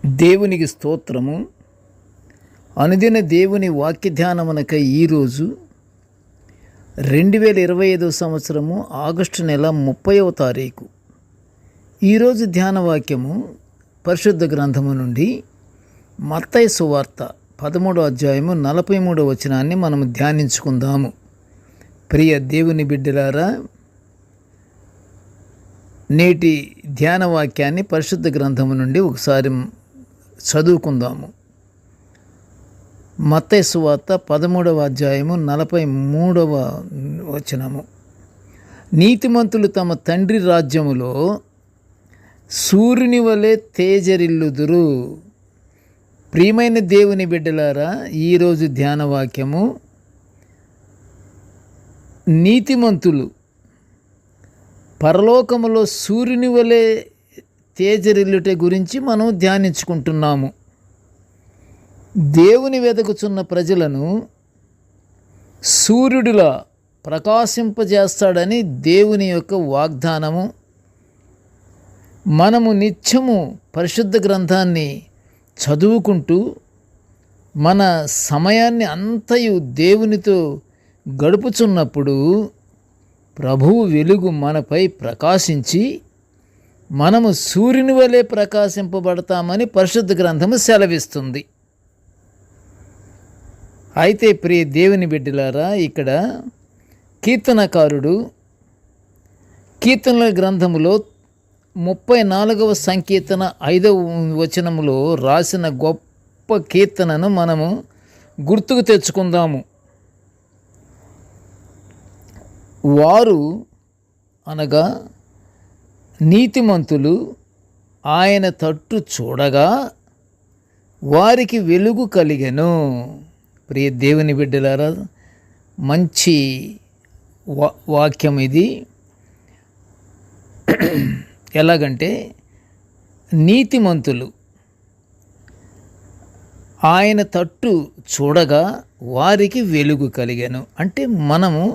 దేవునికి స్తోత్రము. అనుదిన దేవుని వాక్య ధ్యానమునకై ఈరోజు 2025 సంవత్సరము ఆగస్టు నెల 30వ తారీఖు. ఈరోజు ధ్యాన వాక్యము పరిశుద్ధ గ్రంథము నుండి మత్తయి సువార్త 13వ అధ్యాయము 43వ వచనాన్ని మనము ధ్యానించుకుందాము. ప్రియ దేవుని బిడ్డలారా, నేటి ధ్యాన వాక్యాన్ని పరిశుద్ధ గ్రంథము నుండి ఒకసారి చదువుకుందాము. మత్తయి సువార్త 13వ అధ్యాయము 43వ వచనము. నీతిమంతులు తమ తండ్రి రాజ్యములో సూర్యుని వలె తేజరిల్లుదురు. ప్రియమైన దేవుని బిడ్డలారా, ఈరోజు ధ్యాన వాక్యము నీతిమంతులు పరలోకములో సూర్యుని వలె తేజరిల్లుట గురించి మనం ధ్యానించుకుంటున్నాము. దేవుని వెదకుచున్న ప్రజలను సూర్యుడిలా ప్రకాశింపజేస్తాడని దేవుని యొక్క వాగ్దానము. మనము నిత్యము పరిశుద్ధ గ్రంథాన్ని చదువుకుంటూ మన సమయాన్ని అంతయు దేవునితో గడుపుచున్నప్పుడు ప్రభువు వెలుగు మనపై ప్రకాశించి మనము సూర్యుని వలె ప్రకాశింపబడతామని పరిశుద్ధ గ్రంథము సెలవిస్తుంది. అయితే ప్రియ దేవుని బిడ్డలారా, ఇక్కడ కీర్తనకారుడు కీర్తనల గ్రంథములో 34వ సంకీర్తన 5వ వచనములో రాసిన గొప్ప కీర్తనను మనము గుర్తుకు తెచ్చుకుందాము. వారు అనగా నీతిమంతులు ఆయన తట్టు చూడగా వారికి వెలుగు కలిగెను. ప్రియ దేవుని బిడ్డలారా, మంచి వాక్యం ఇది. ఎలాగంటే నీతిమంతులు ఆయన తట్టు చూడగా వారికి వెలుగు కలిగెను అంటే మనము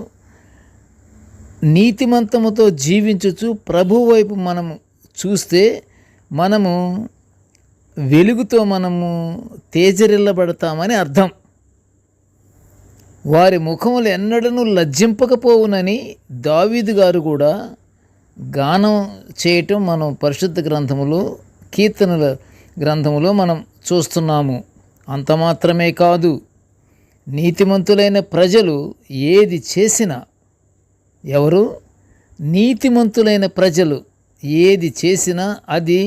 నీతిమంతముతో జీవించుచు ప్రభు వైపు మనము చూస్తే మనము వెలుగుతో మనము తేజరిల్లబడతామని అర్థం. వారి ముఖములు ఎన్నడూ లజ్జింపకపోవునని దావీదు గారు కూడా గానం చేయటం మనం పరిశుద్ధ గ్రంథములో కీర్తనల గ్రంథములో మనం చూస్తున్నాము. అంత మాత్రమే కాదు, నీతిమంతులైన ప్రజలు ఏది చేసినా, ఎవరు నీతిమంతులైన ప్రజలు ఏది చేసినా అది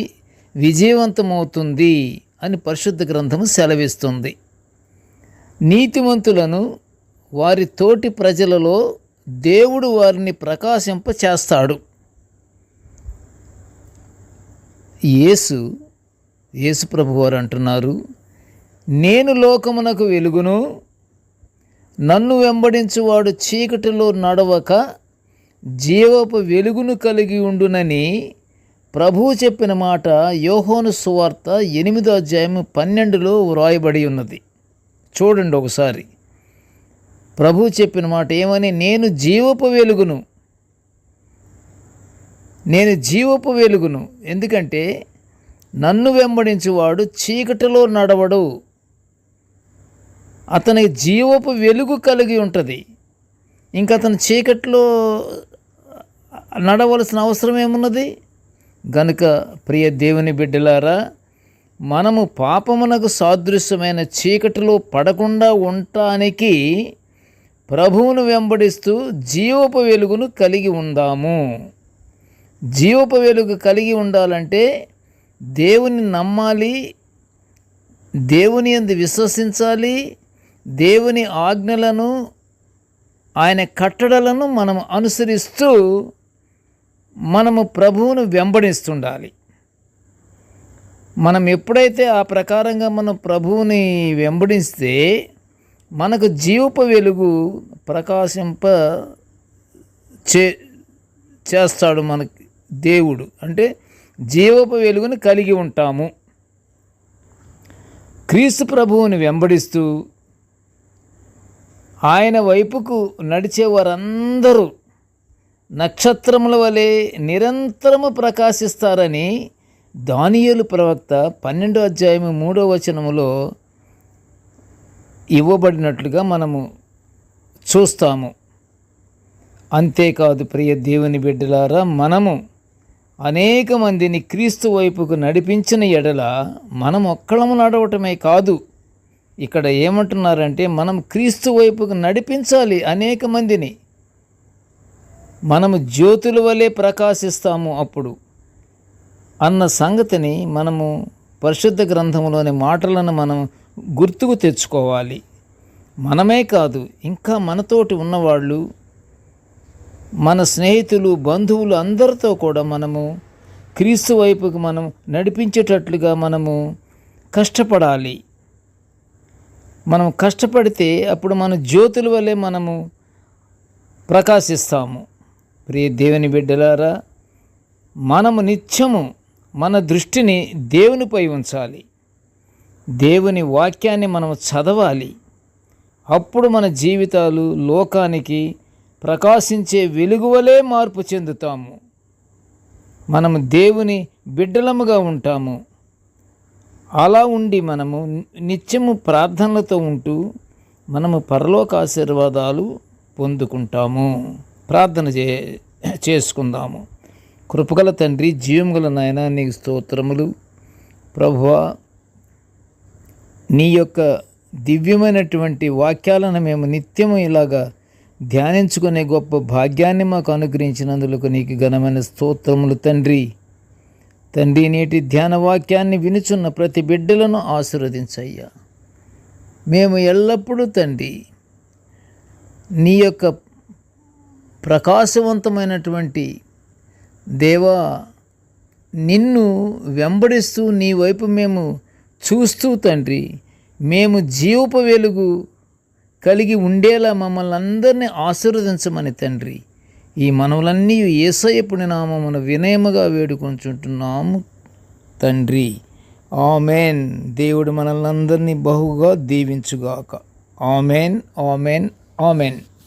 విజయవంతమవుతుంది అని పరిశుద్ధ గ్రంథము సెలవిస్తుంది. నీతిమంతులను వారి తోటి ప్రజలలో దేవుడు వారిని ప్రకాశింప చేస్తాడు. యేసు ప్రభువారు అంటున్నారు, నేను లోకమునకు వెలుగును, నన్ను వెంబడించువాడు చీకటిలో నడవక జీవపు వెలుగును కలిగి ఉండునని ప్రభువు చెప్పిన మాట యోహాను సువార్త 8వ అధ్యాయం 12లో వ్రాయబడి ఉన్నది. చూడండి ఒకసారి. ప్రభువు చెప్పిన మాట ఏమని? నేను జీవపు వెలుగును. ఎందుకంటే నన్ను వెంబడించువాడు చీకటిలో నడవడు, అతనికి జీవపు వెలుగు కలిగి ఉంటుంది. ఇంకా అతను చీకట్లో నడవలసిన అవసరం ఏమున్నది? గనుక ప్రియ దేవుని బిడ్డలారా, మనము పాపమునకు సాదృశ్యమైన చీకటిలో పడకుండా ఉండటానికి ప్రభువును వెంబడిస్తూ జీవపు వెలుగును కలిగి ఉందాము. జీవపు వెలుగు కలిగి ఉండాలంటే దేవుని నమ్మాలి, దేవుని యందు విశ్వసించాలి, దేవుని ఆజ్ఞలను ఆయన కట్టడలను మనం అనుసరిస్తూ మనము ప్రభువును వెంబడిస్తుండాలి. మనం ఎప్పుడైతే ఆ ప్రకారంగా మనం ప్రభువుని వెంబడిస్తే మనకు జీవపు వెలుగు ప్రకాశింప చేస్తాడు మనకి దేవుడు. అంటే జీవపు వెలుగుని కలిగి ఉంటాము. క్రీస్తు ప్రభువుని వెంబడిస్తూ ఆయన వైపుకు నడిచే వారందరూ నక్షత్రముల వలె నిరంతరము ప్రకాశిస్తారని దానియేలు ప్రవక్త 12వ అధ్యాయము 3వ వచనములో ఇవ్వబడినట్లుగా మనము చూస్తాము. అంతేకాదు ప్రియ దేవుని బిడ్డలారా, మనము అనేక మందిని క్రీస్తు వైపుకు నడిపించిన ఎడల మనం ఒక్కళ్ళము నడవటమే కాదు, ఇక్కడ ఏమంటున్నారంటే మనం క్రీస్తు వైపుకు నడిపించాలి అనేక మందిని. మనము జ్యోతుల వలె ప్రకాశిస్తాము అప్పుడు అన్న సంగతిని మనము పరిశుద్ధ గ్రంథంలోని మాటలను మనం గుర్తుకు తెచ్చుకోవాలి. మనమే కాదు, ఇంకా మనతోటి ఉన్నవాళ్ళు, మన స్నేహితులు, బంధువులు అందరితో కూడా మనము క్రీస్తు వైపుకు మనం నడిపించేటట్లుగా మనము కష్టపడాలి. మనం కష్టపడితే అప్పుడు మన జ్యోతుల వలె మనము ప్రకాశిస్తాము. ప్రియ దేవుని బిడ్డలారా, మనము నిత్యము మన దృష్టిని దేవునిపై ఉంచాలి. దేవుని వాక్యాన్ని మనం చదవాలి. అప్పుడు మన జీవితాలు లోకానికి ప్రకాశించే వెలుగువలే మార్పు చెందుతాము. మనము దేవుని బిడ్డలముగా ఉంటాము. అలా ఉండి మనము నిత్యము ప్రార్థనలతో ఉంటూ మనము పరలోక ఆశీర్వాదాలు పొందుకుంటాము. ప్రార్థన చేసుకుందాము. కృపగల తండ్రి, జీవముగల నాయన, నీకు స్తోత్రములు. ప్రభువా, నీ యొక్క దివ్యమైనటువంటి వాక్యాలను మేము నిత్యము ఇలాగా ధ్యానించుకునే గొప్ప భాగ్యాన్ని మాకు అనుగ్రహించినందుకు నీకు ఘనమైన స్తోత్రములు తండ్రి. తండ్రి, నేటి ధ్యాన వాక్యాన్ని వినుచున్న ప్రతి బిడ్డలను ఆశీర్వదించయ్యా. మేము ఎల్లప్పుడూ తండ్రి నీ యొక్క ప్రకాశవంతమైనటువంటి దేవా, నిన్ను వెంబడిస్తూ నీ వైపు మేము చూస్తూ తండ్రి, మేము జీవపు వెలుగు కలిగి ఉండేలా మమ్మల్ని అందరినీ ఆశీర్వదించమని తండ్రి ఈ మనవులన్నీ యేసయ్య పుణ్యనామమున వినయముగా వేడుకొంచుంటున్నాము తండ్రి. ఆమెన్. దేవుడు మనల్ని అందరినీ బహుగా దీవించుగాక. Amen, amen, amen.